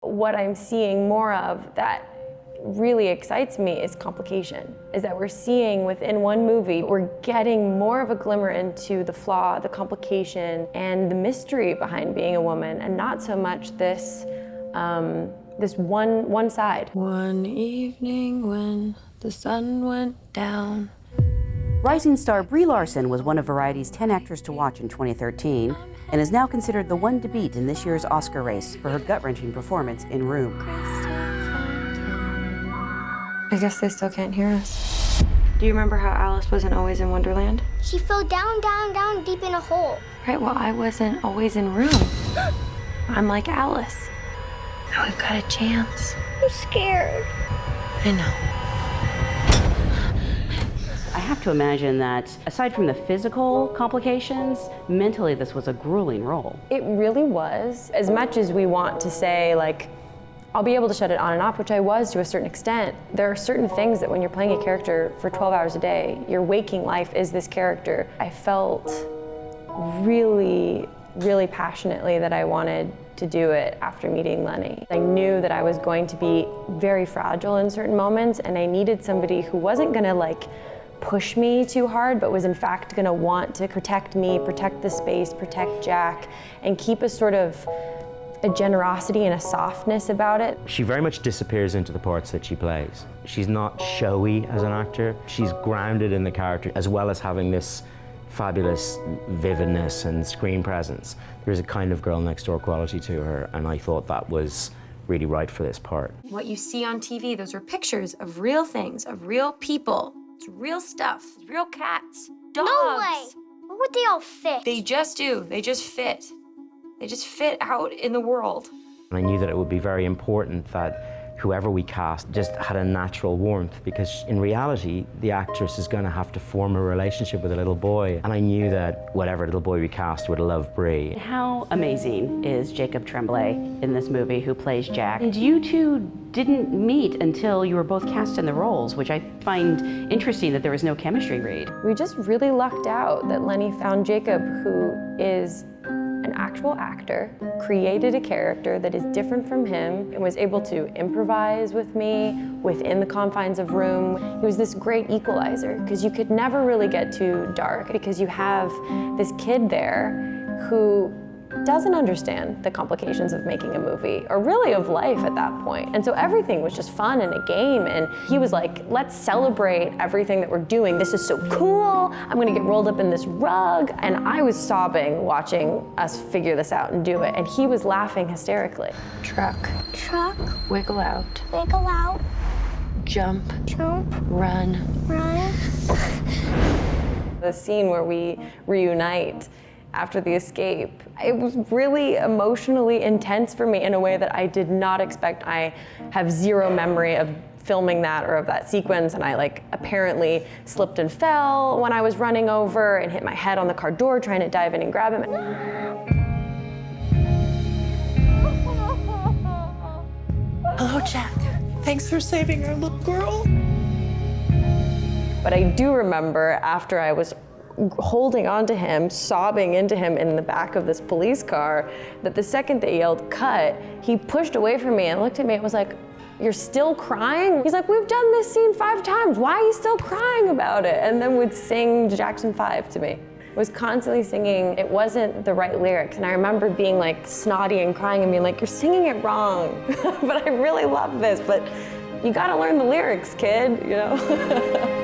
What I'm seeing more of that really excites me is complication, is that we're seeing within one movie, we're getting more of a glimmer into the flaw, the complication, and the mystery behind being a woman, and not so much this, this one side. One evening when the sun went down. Rising star Brie Larson was one of Variety's 10 actors to watch in 2013 and is now considered the one to beat in this year's Oscar race for her gut-wrenching performance in Room. I guess they still can't hear us. Do you remember how Alice wasn't always in Wonderland? She fell down, down, down, deep in a hole. Right, well, I wasn't always in Room. I'm like Alice. Now we've got a chance. I'm scared. I know. I have to imagine that, aside from the physical complications, mentally this was a grueling role. It really was. As much as we want to say, like, I'll be able to shut it on and off, which I was to a certain extent, there are certain things that when you're playing a character for 12 hours a day, your waking life is this character. I felt really, really passionately that I wanted to do it after meeting Lenny. I knew that I was going to be very fragile in certain moments, and I needed somebody who wasn't gonna like push me too hard, but was in fact gonna want to protect me, protect the space, protect Jack, and keep a sort of a generosity and a softness about it. She very much disappears into the parts that she plays. She's not showy as an actor. She's grounded in the character, as well as having this fabulous vividness and screen presence. There's a kind of girl next door quality to her, and I thought that was really right for this part. What you see on TV, those are pictures of real things, of real people. It's real stuff, real cats, dogs. No way! Where would they all fit? They just do, they just fit. They just fit out in the world. And I knew that it would be very important that whoever we cast just had a natural warmth, because in reality, the actress is going to have to form a relationship with a little boy. And I knew that whatever little boy we cast would love Brie. How amazing is Jacob Tremblay in this movie, who plays Jack? And you two didn't meet until you were both cast in the roles, which I find interesting that there was no chemistry read. We just really lucked out that Lenny found Jacob, who is an actual actor, created a character that is different from him, and was able to improvise with me within the confines of Room. He was this great equalizer, because you could never really get too dark, because you have this kid there who doesn't understand the complications of making a movie, or really of life at that point. And so everything was just fun and a game, and he was like, let's celebrate everything that we're doing. This is so cool. I'm gonna get rolled up in this rug. And I was sobbing watching us figure this out and do it, and he was laughing hysterically. Truck, Truck, wiggle out, wiggle out, jump, jump, run. run. The scene where we reunite after the escape, it was really emotionally intense for me in a way that I did not expect. I have zero memory of filming that or of that sequence, and I like apparently slipped and fell when I was running over and hit my head on the car door trying to dive in and grab him. Hello, Jack. Thanks for saving our little girl. But I do remember after I was holding onto him, sobbing into him in the back of this police car, that the second they yelled cut, he pushed away from me and looked at me and was like, "You're still crying?" He's like, "We've done this scene 5 times. Why are you still crying about it?" And then would sing Jackson 5 to me. Was constantly singing. It wasn't the right lyrics. And I remember being like snotty and crying and being like, "You're singing it wrong." But I really love this, but you gotta learn the lyrics, kid, you know?